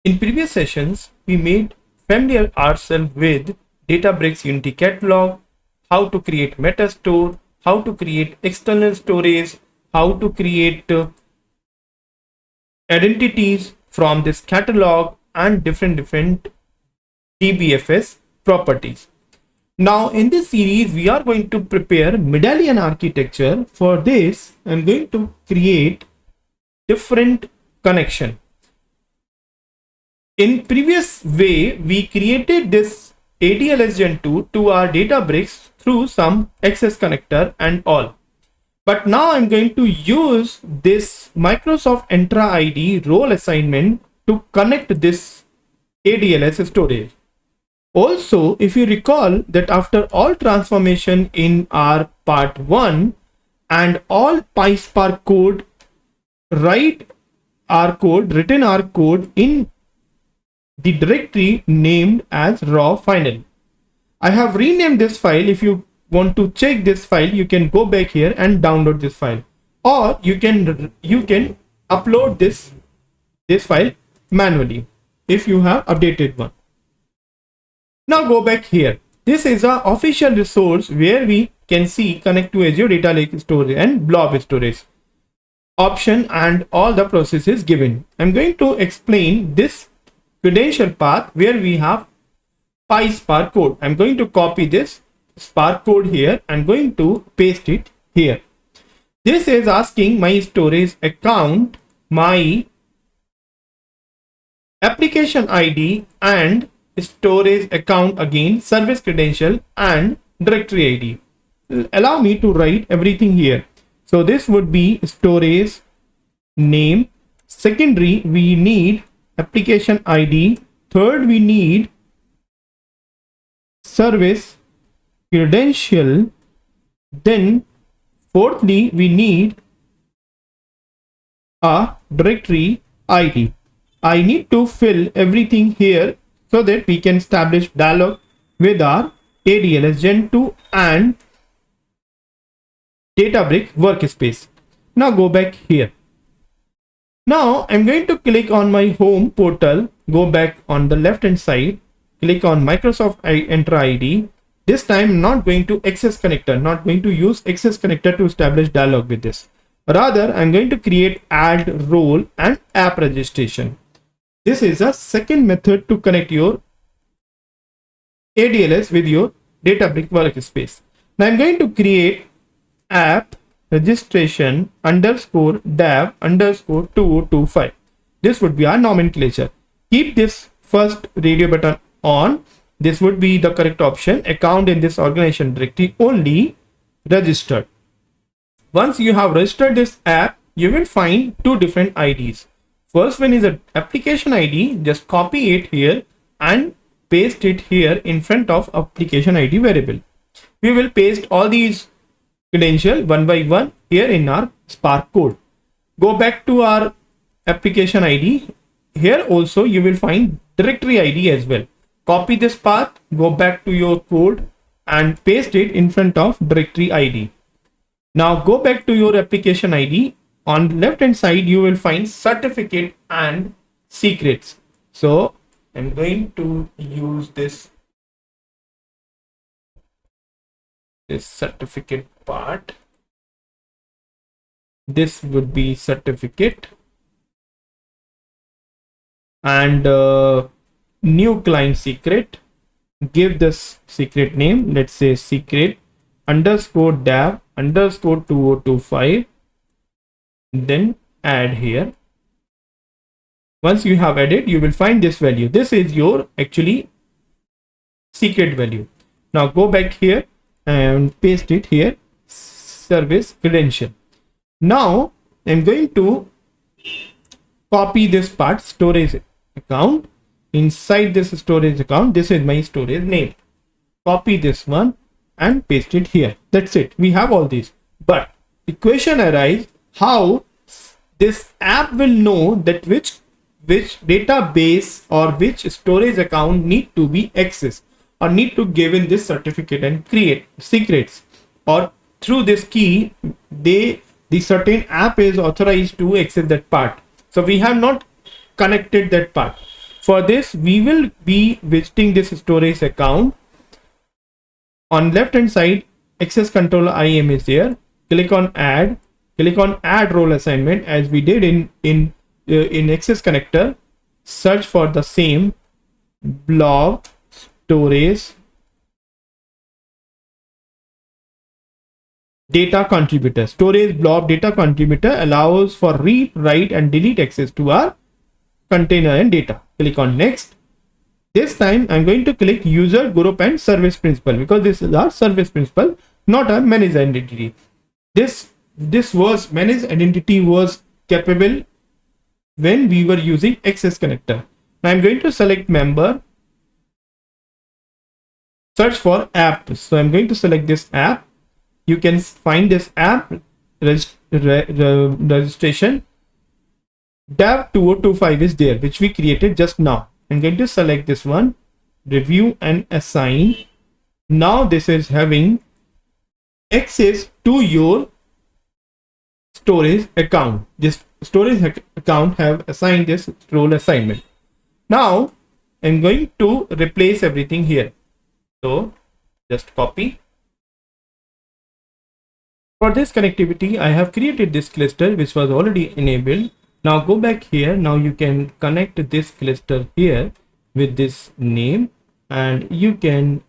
In previous sessions, we made familiar ourselves with Databricks Unity Catalog, how to create metastore, how to create external storage, how to create identities from this catalog and different DBFS properties. Now in this series, we are going to prepare medallion architecture. For this, I'm going to create different connection. In previous way, we created this ADLS Gen 2 to our Databricks through some access connector and all. But now I'm going to use this Microsoft Entra ID role assignment to connect this ADLS storage. Also, if you recall that after all transformation in our part 1 and all PySpark code, written our code in the directory named as raw finally. I have renamed this file. If you want to check this file, you can go back here and download this file, or you can upload this file manually if you have updated one. Now go back here. This is our official resource where we can see connect to Azure Data Lake storage and blob storage option and all the processes given. I'm going to explain this credential path where we have PySpark code. I'm going to copy this Spark code here and going to paste it here. This is asking my storage account, my application ID and storage account, again service credential and directory ID. Allow me to write everything here. So this would be storage name. Secondary, we need application ID. Third, we need service credential. Then fourthly, we need a directory ID. I need to fill everything here so that we can establish dialog with our ADLS Gen 2 and Databricks workspace. Now go back here. Now I'm going to click on my home portal, go back on the left hand side, click on Microsoft Entra ID. This time I'm not going to access connector, not going to use access connector to establish dialog with this. Rather, I'm going to create add role and app registration. This is a second method to connect your ADLS with your Databricks workspace. Now I'm going to create app registration underscore dev underscore 2025. This would be our nomenclature. Keep this first radio button on. This would be the correct option. Account in this organization directory only registered. Once you have registered this app, you will find two different IDs. First one is an application ID. Just copy it here and paste it here in front of application ID variable. We will paste all these credentials one by one here in our Spark code. Go back to our application ID. Here also you will find directory ID as well. Copy this path, go back to your code and paste it in front of directory ID. Now go back to your application ID. On left hand side you will find certificate and secrets. So I'm going to use this certificate part. This would be certificate and new client secret. Give this secret name, let's say secret underscore dev underscore 2025. Then add here. Once you have added, you will find this value. This is your actually secret value. Now go back here and paste it here, service credential. Now I'm going to copy this part, storage account. Inside this storage account, this is my storage name. Copy this one and paste it here. That's it. We have all these. But the question arises, how this app will know that which database or which storage account need to be accessed or need to give in this certificate and create secrets, or through this key the certain app is authorized to access that part. So we have not connected that part. For this, we will be visiting this storage account. On left hand side, access control IAM is there. Click on add. Click on add role assignment as we did in access connector. Search for the same blob storage data contributor. Storage blob data contributor allows for read, write, and delete access to our container and data. Click on next. This time I'm going to click user group and service principal because this is our service principal, not our managed identity. This was managed identity was capable when we were using access connector. Now I'm going to select member, search for app. So I'm going to select this app. You can find this app registration. Dev 2025 is there, which we created just now. I'm going to select this one, review and assign. Now this is having access to your storage account. This storage account have assigned this role assignment. Now I'm going to replace everything here. So just copy. For this connectivity, I have created this cluster which was already enabled. Now go back here. Now you can connect this cluster here with this name, and you can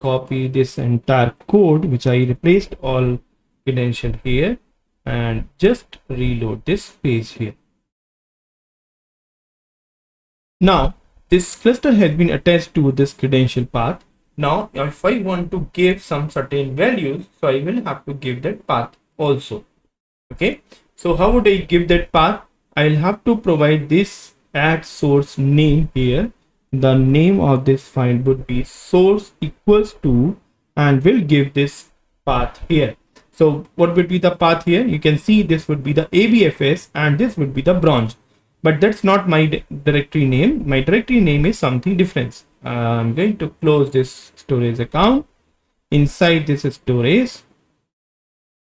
copy this entire code which I replaced all credential here and just reload this page here. Now this cluster has been attached to this credential path. Now if I want to give some certain values, so I will have to give that path also. Okay, so how would I give that path? I'll have to provide this add source name here. The name of this file would be source equals to, and we'll give this path here. So what would be the path here? You can see this would be the ABFS and this would be the bronze, but that's not my directory name. My directory name is something different. I'm going to close this storage account. Inside this storage,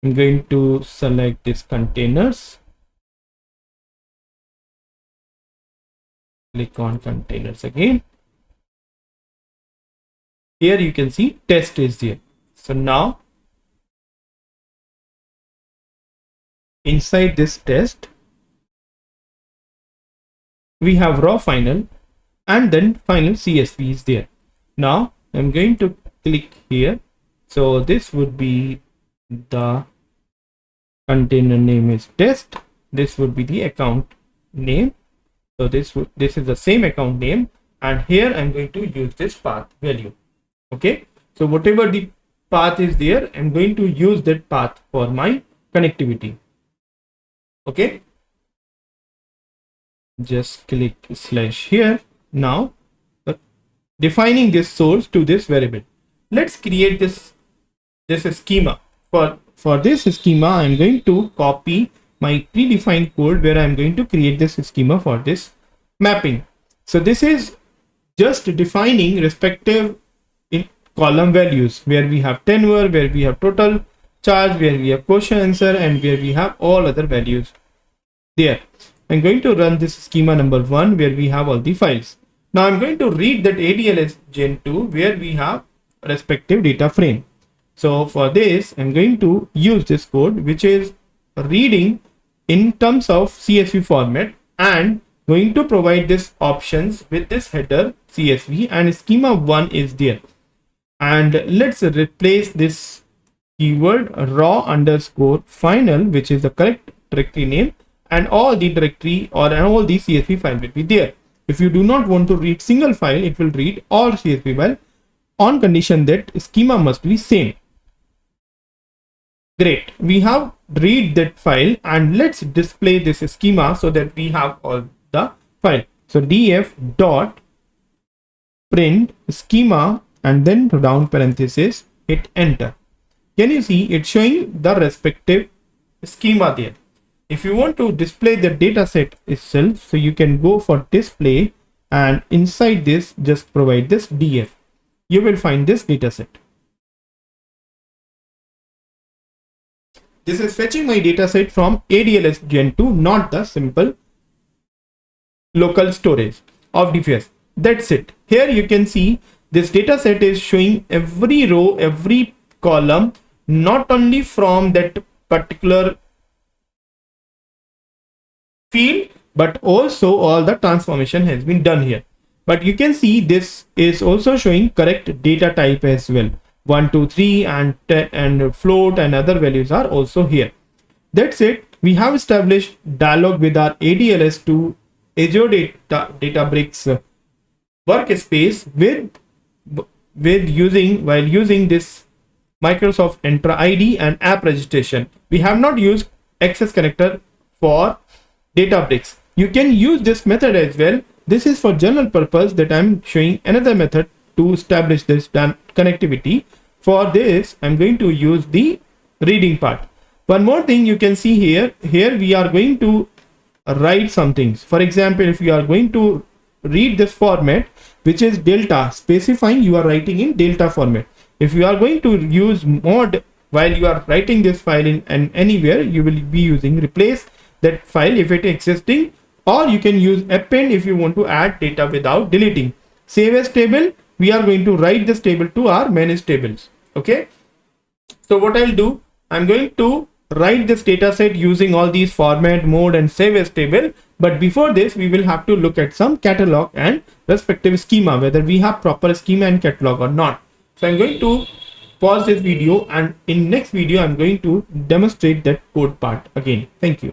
I'm going to select this containers. Click on containers again. Here you can see test is there. So now inside this test, we have raw final and then final CSV is there. Now I'm going to click here. So this would be the container name is test. This would be the account name. So this is the same account name, and here I'm going to use this path value. Okay, so whatever the path is there, I'm going to use that path for my connectivity. Okay, just click slash here. Now defining this source to this variable. Let's create this schema. For this schema, I'm going to copy my predefined code where I'm going to create this schema for this mapping. So this is just defining respective in column values where we have tenure, where we have total charge, where we have question answer, and where we have all other values there. I'm going to run this schema number 1 where we have all the files. Now I'm going to read that ADLS Gen 2 where we have respective data frame. So for this, I'm going to use this code which is reading in terms of CSV format and going to provide this options with this header CSV, and schema 1 is there. And let's replace this keyword raw underscore final, which is the correct directory name, and all the directory or all the CSV file will be there. If you do not want to read single file, it will read all CSV file on condition that schema must be same. Great, we have read that file, and let's display this schema so that we have all the file. So df dot print schema and then down parenthesis, hit enter. Can you see it's showing the respective schema there? If you want to display the data set itself, so you can go for display, and inside this just provide this df. You will find this data set. This is fetching my data set from ADLS Gen 2, not the simple local storage of DFS. That's it. Here you can see this data set is showing every row, every column, not only from that particular field, but also all the transformation has been done here. But you can see this is also showing correct data type as well. 1, 2, 3 and float and other values are also here. That's it. We have established dialog with our ADLS to Azure Databricks workspace while using this Microsoft Entra ID and app registration. We have not used access connector for Databricks. You can use this method as well. This is for general purpose that I'm showing another method to establish this connectivity. For this, I'm going to use the reading part. One more thing you can see here we are going to write some things. For example, if you are going to read this format, which is delta, specifying you are writing in delta format. If you are going to use mod while you are writing this file in and anywhere, you will be using replace that file if it existing, or you can use append if you want to add data without deleting. Save as table, we are going to write this table to our manage tables. Okay, so what I'll do, I'm going to write this data set using all these format, mode and save as table. But before this, we will have to look at some catalog and respective schema, whether we have proper schema and catalog or not. So I'm going to pause this video, and in next video I'm going to demonstrate that code part again. Thank you.